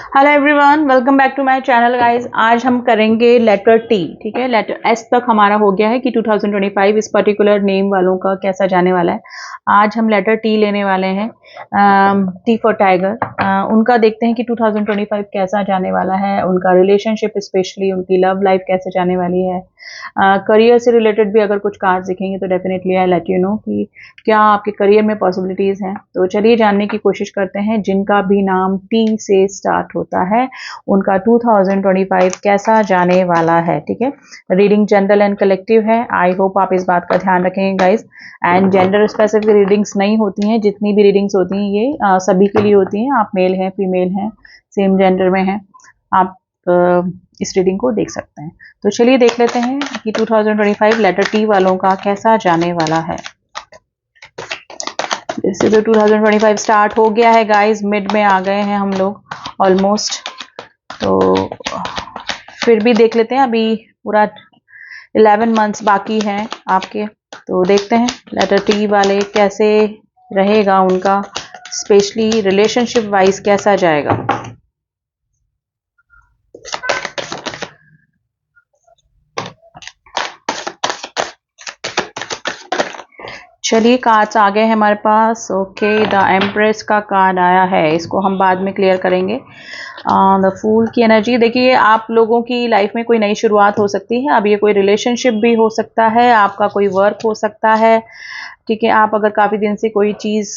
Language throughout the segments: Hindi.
Hello everyone, welcome back to my channel guys. आज हम करेंगे लेटर टी। ठीक है, लेटर एस तक हमारा हो गया है कि 2025 इस पर्टिकुलर नेम वालों का कैसा जाने वाला है। आज हम लेटर टी लेने वाले हैं, टी फॉर टाइगर। उनका देखते हैं कि 2025 कैसा जाने वाला है, उनका रिलेशनशिप स्पेशली उनकी लव लाइफ कैसे जाने वाली है। करियर से रिलेटेड भी अगर कुछ कार्ड्स दिखेंगे तो definitely I let you know कि क्या आपके करियर में पॉसिबिलिटीज हैं। तो चलिए जानने की कोशिश करते हैं। जिनका भी नाम टी से स्टार्ट होता है उनका 2025 कैसा जाने वाला है। ठीक है, रीडिंग जनरल एंड कलेक्टिव है। आई होप आप इस बात का ध्यान रखेंगे guys. And gender specific readings नहीं होती हैं, जितनी भी रीडिंग्स होती हैं ये सभी के लिए होती हैं। आप मेल हैं, फीमेल हैं, सेम जेंडर में हैं, आप इस रीडिंग को देख सकते हैं। तो चलिए देख लेते हैं कि 2025 लेटर टी वालों का कैसा जाने वाला है। जैसे तो 2025 स्टार्ट हो गया है गाइस, मिड में आ गए हैं हम लोग ऑलमोस्ट। तो फिर भी देख लेते हैं, अभी पूरा 11 मंथ्स बाकी हैं आपके। तो देखते हैं लेटर टी वाले कैसे रहेगा, उनका स्पेशली रिलेशनशिप वाइज कैसा जाएगा। चलिए कार्ड्स आ गए हैं हमारे पास। ओके, द एम्प्रेस का कार्ड आया है, इसको हम बाद में क्लियर करेंगे। द फूल की एनर्जी देखिए, आप लोगों की लाइफ में कोई नई शुरुआत हो सकती है। अब ये कोई रिलेशनशिप भी हो सकता है, आपका कोई वर्क हो सकता है। ठीक है, आप अगर काफ़ी दिन से कोई चीज़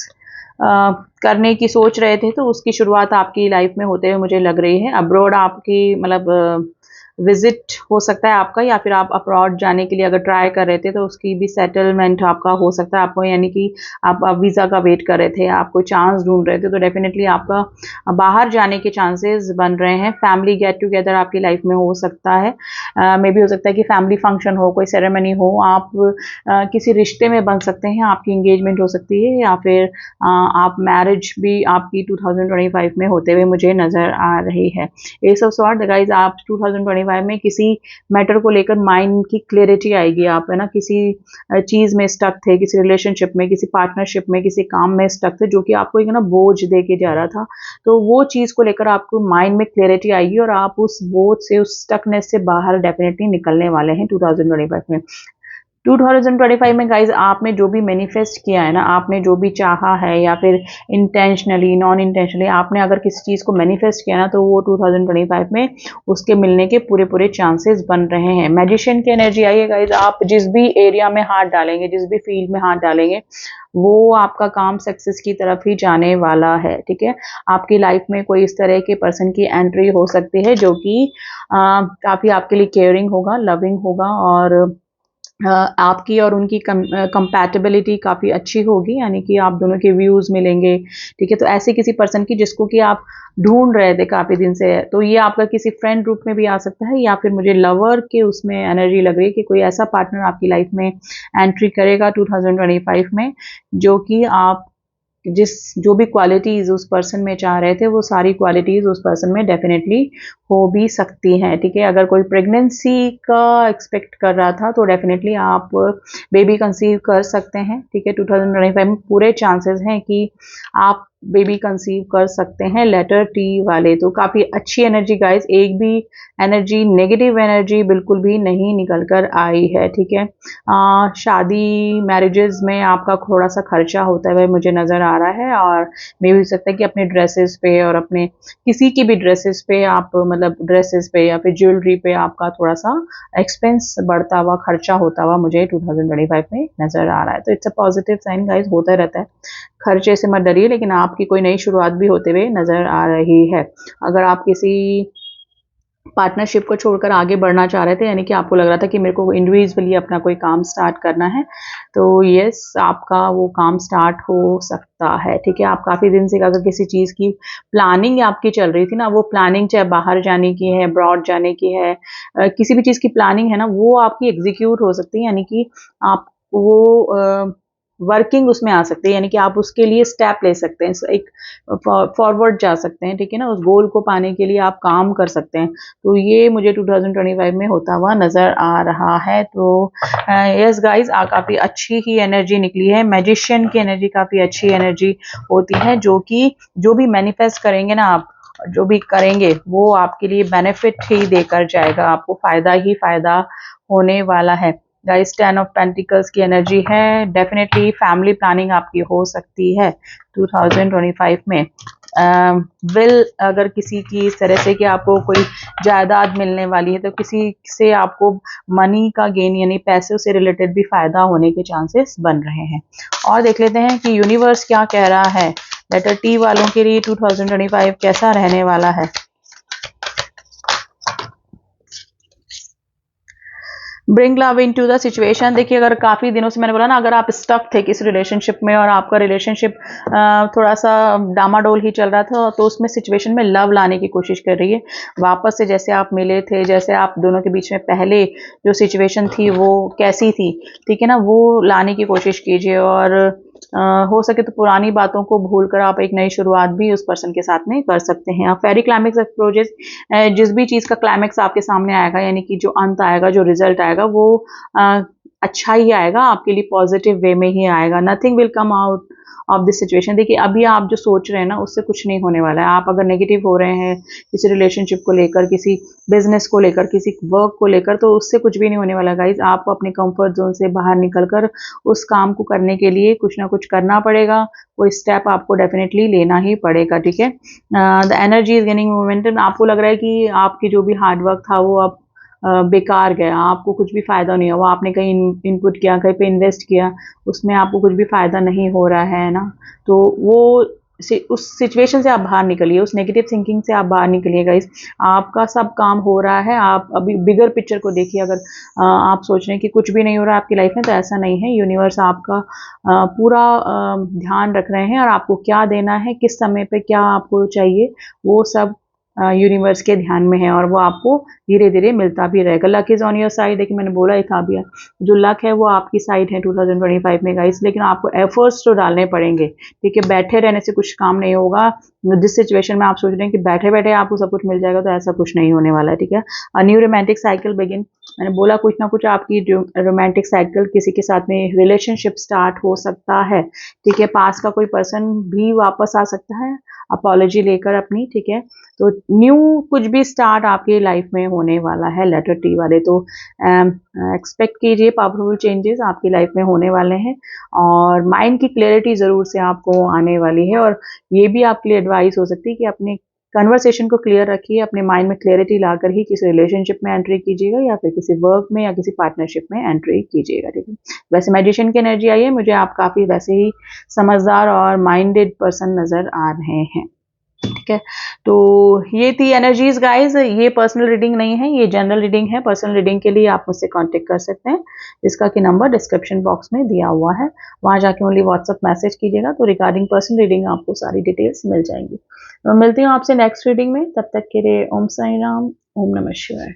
करने की सोच रहे थे तो उसकी शुरुआत आपकी लाइफ में होते हुए मुझे लग रही है। अब्रॉड आपकी मतलब विजिट हो सकता है आपका, या फिर आप अब्रॉड जाने के लिए अगर ट्राई कर रहे थे तो उसकी भी सेटलमेंट आपका हो सकता है आपको, यानी कि आप वीज़ा का वेट कर रहे थे, आप कोई चांस ढूंढ रहे थे, तो डेफिनेटली आपका बाहर जाने के चांसेस बन रहे हैं। फैमिली गेट टुगेदर आपकी लाइफ में हो सकता है। मे भी हो सकता है कि फैमिली फंक्शन हो, कोई सेरेमनी हो, आप किसी रिश्ते में बन सकते हैं, आपकी इंगेजमेंट हो सकती है, या फिर आप मैरिज भी आपकी 2025 में होते हुए मुझे नज़र आ रही है। एस ऑफ स्वॉर्ड गाइस, आप 2025 में किसी मैटर को लेकर माइंड की क्लैरिटी आएगी। आप है ना किसी चीज में स्टक थे, किसी रिलेशनशिप में, किसी पार्टनरशिप में, किसी काम में स्टक थे जो कि आपको एक ना बोझ दे के जा रहा था। तो वो चीज को लेकर आपको माइंड में क्लैरिटी आएगी और आप उस बोझ से, उस स्टकनेस से बाहर डेफिनेटली निकलने वाले हैं 2025 में। 2025 में गाइज आपने जो भी मैनिफेस्ट किया है ना, आपने जो भी चाहा है, या फिर इंटेंशनली नॉन इंटेंशनली आपने अगर किसी चीज़ को मैनिफेस्ट किया ना, तो वो 2025 में उसके मिलने के पूरे पूरे चांसेस बन रहे हैं। मैजिशियन की एनर्जी आई है गाइज। आप जिस भी एरिया में हाथ डालेंगे, जिस भी फील्ड में हाथ डालेंगे, वो आपका काम सक्सेस की तरफ ही जाने वाला है। ठीक है, आपकी लाइफ में कोई इस तरह के पर्सन की एंट्री हो सकती है जो कि काफ़ी आपके लिए केयरिंग होगा, लविंग होगा, और आपकी और उनकी कंपैटिबिलिटी काफ़ी अच्छी होगी, यानी कि आप दोनों के व्यूज़ मिलेंगे। ठीक है, तो ऐसे किसी पर्सन की जिसको कि आप ढूंढ रहे थे काफ़ी दिन से, तो ये आपका किसी फ्रेंड रूप में भी आ सकता है, या फिर मुझे लवर के उसमें एनर्जी लग रही है कि कोई ऐसा पार्टनर आपकी लाइफ में एंट्री करेगा 2025 में, जो कि आप जो भी क्वालिटीज़ उस पर्सन में चाह रहे थे, वो सारी क्वालिटीज़ उस पर्सन में डेफिनेटली हो भी सकती हैं। ठीक है, अगर कोई प्रेगनेंसी का एक्सपेक्ट कर रहा था तो डेफिनेटली आप बेबी कंसीव कर सकते हैं। ठीक है, 2025 में पूरे चांसेस हैं कि आप बेबी कंसीव कर सकते हैं लेटर टी वाले। तो काफ़ी अच्छी एनर्जी गाइस, एक भी एनर्जी नेगेटिव एनर्जी बिल्कुल भी नहीं निकल कर आई है। ठीक है, शादी मैरिजेस में आपका थोड़ा सा खर्चा होता है मुझे नज़र आ रहा है, और मे भी हो सकता है कि अपने ड्रेसेस पे और अपने किसी की भी ड्रेसेस पे आप मतलब ड्रेसेस पे या फिर ज्वेलरी पे आपका थोड़ा सा एक्सपेंस बढ़ता हुआ, खर्चा होता हुआ मुझे 2025 में नज़र आ रहा है। तो it's a positive sign guys, होता रहता है, खर्चे से मत डरिए, लेकिन आपकी कोई नई शुरुआत भी होते हुए नज़र आ रही है। अगर आप किसी पार्टनरशिप को छोड़कर आगे बढ़ना चाह रहे थे, यानी कि आपको लग रहा था कि मेरे को इंडिविजुअली अपना कोई काम स्टार्ट करना है, तो यस आपका वो काम स्टार्ट हो सकता है। ठीक है, आप काफ़ी दिन से अगर किसी चीज़ की प्लानिंग आपकी चल रही थी ना, वो प्लानिंग चाहे बाहर जाने की है, अब्रॉड जाने की है, किसी भी चीज़ की प्लानिंग है ना, वो आपकी एग्जीक्यूट हो सकती है, यानी कि आप वो वर्किंग उसमें आ सकती है, यानी कि आप उसके लिए स्टेप ले सकते हैं, एक फॉरवर्ड जा सकते हैं। ठीक है ना, उस गोल को पाने के लिए आप काम कर सकते हैं। तो ये मुझे 2025 में होता हुआ नज़र आ रहा है। तो यस गाइस, काफ़ी अच्छी ही एनर्जी निकली है। मैजिशियन की एनर्जी काफ़ी अच्छी एनर्जी होती है, जो कि जो भी मैनिफेस्ट करेंगे ना आप, जो भी करेंगे वो आपके लिए बेनिफिट ही देकर जाएगा, आपको फायदा ही फायदा होने वाला है। गाइस 10 ऑफ पेंटिकल्स की एनर्जी है, डेफिनेटली फैमिली प्लानिंग आपकी हो सकती है 2025 में। विल अगर किसी की इस तरह से कि आपको कोई जायदाद मिलने वाली है तो किसी से आपको मनी का गेन यानी पैसों से रिलेटेड भी फायदा होने के चांसेस बन रहे हैं। और देख लेते हैं कि यूनिवर्स क्या कह रहा है लेटर टी वालों के लिए 2025 कैसा रहने वाला है। Bring love into the situation. देखिए अगर काफ़ी दिनों से मैंने बोला ना, अगर आप स्टक थे किस रिलेशनशिप में और आपका रिलेशनशिप थोड़ा सा डामाडोल ही चल रहा था, तो उसमें सिचुएशन में लव लाने की कोशिश कर रही है वापस से। जैसे आप मिले थे, जैसे आप दोनों के बीच में पहले जो सिचुएशन थी वो कैसी थी, ठीक है ना, वो लाने की कोशिश कीजिए। और हो सके तो पुरानी बातों को भूलकर आप एक नई शुरुआत भी उस पर्सन के साथ में कर सकते हैं। आप फेरी क्लाइमेक्स प्रोजेक्ट, जिस भी चीज़ का क्लाइमेक्स आपके सामने आएगा यानी कि जो अंत आएगा, जो रिजल्ट आएगा वो अच्छा ही आएगा, आपके लिए पॉजिटिव वे में ही आएगा। Nothing will come out of this situation. देखिए अभी आप जो सोच रहे हैं ना उससे कुछ नहीं होने वाला है। आप अगर नेगेटिव हो रहे हैं किसी रिलेशनशिप को लेकर, किसी बिजनेस को लेकर, किसी वर्क को लेकर, तो उससे कुछ भी नहीं होने वाला गाइज। आपको अपने कंफर्ट जोन से बाहर निकलकर उस काम को करने के लिए कुछ ना कुछ करना पड़ेगा, कोई स्टेप आपको डेफिनेटली लेना ही पड़ेगा, ठीक है। The energy is gaining momentum. आपको लग रहा है कि आपकी जो भी हार्ड वर्क था वो अब बेकार गया, आपको कुछ भी फायदा नहीं हुआ, आपने कहीं इनपुट किया, कहीं पे इन्वेस्ट किया, उसमें आपको कुछ भी फायदा नहीं हो रहा है ना, तो वो उस सिचुएशन से आप बाहर निकलिए, उस नेगेटिव थिंकिंग से आप बाहर निकलिए गाइस। आपका सब काम हो रहा है, आप अभी बिगर पिक्चर को देखिए। अगर आप सोच रहे हैं कि कुछ भी नहीं हो रहा है आपकी लाइफ में, तो ऐसा नहीं है। यूनिवर्स आपका पूरा ध्यान रख रहे हैं और आपको क्या देना है, किस समय पे क्या आपको चाहिए, वो सब यूनिवर्स के ध्यान में है और वो आपको धीरे धीरे मिलता भी रहेगा। Luck is on your side. देखिए मैंने बोला ही था अभी, जो लक है वो आपकी साइड है 2025 में गाइस, लेकिन आपको एफर्ट्स तो डालने पड़ेंगे, ठीक है। बैठे रहने से कुछ काम नहीं होगा। जिस सिचुएशन में आप सोच रहे हैं कि बैठे बैठे आपको सब कुछ मिल जाएगा, तो ऐसा कुछ नहीं होने वाला है, ठीक है। New romantic cycle begin. मैंने बोला कुछ ना कुछ आपकी रोमांटिक साइकिल, किसी के साथ में रिलेशनशिप स्टार्ट हो सकता है, ठीक है। पास का कोई पर्सन भी वापस आ सकता है अपॉलॉजी लेकर अपनी, ठीक है। तो न्यू कुछ भी स्टार्ट आपकी लाइफ में होने वाला है लेटर टी वाले, तो एक्सपेक्ट कीजिए पावरफुल चेंजेस आपकी लाइफ में होने वाले हैं। और माइंड की क्लैरिटी ज़रूर से आपको आने वाली है। और ये भी आपके लिए एडवाइस हो सकती है कि अपने कन्वर्सेशन को क्लियर रखिए, अपने माइंड में क्लैरिटी लाकर ही किसी रिलेशनशिप में एंट्री कीजिएगा या फिर किसी वर्क में या किसी पार्टनरशिप में एंट्री कीजिएगा, ठीक है। वैसे मैजिशियन की एनर्जी आई है, मुझे आप काफ़ी वैसे ही समझदार और माइंडेड पर्सन नज़र आ रहे हैं, ठीक है। तो ये थी एनर्जीज गाइस। ये पर्सनल रीडिंग नहीं है, ये जनरल रीडिंग है। पर्सनल रीडिंग के लिए आप मुझसे कांटेक्ट कर सकते हैं, जिसका कि नंबर डिस्क्रिप्शन बॉक्स में दिया हुआ है, वहां जाके ओनली व्हाट्सएप मैसेज कीजिएगा, तो रिगार्डिंग पर्सनल रीडिंग आपको सारी डिटेल्स मिल जाएंगी। तो मिलती हूँ आपसे नेक्स्ट रीडिंग में, तब तक के लिए ओम साई राम, ओम नमः शिवाय।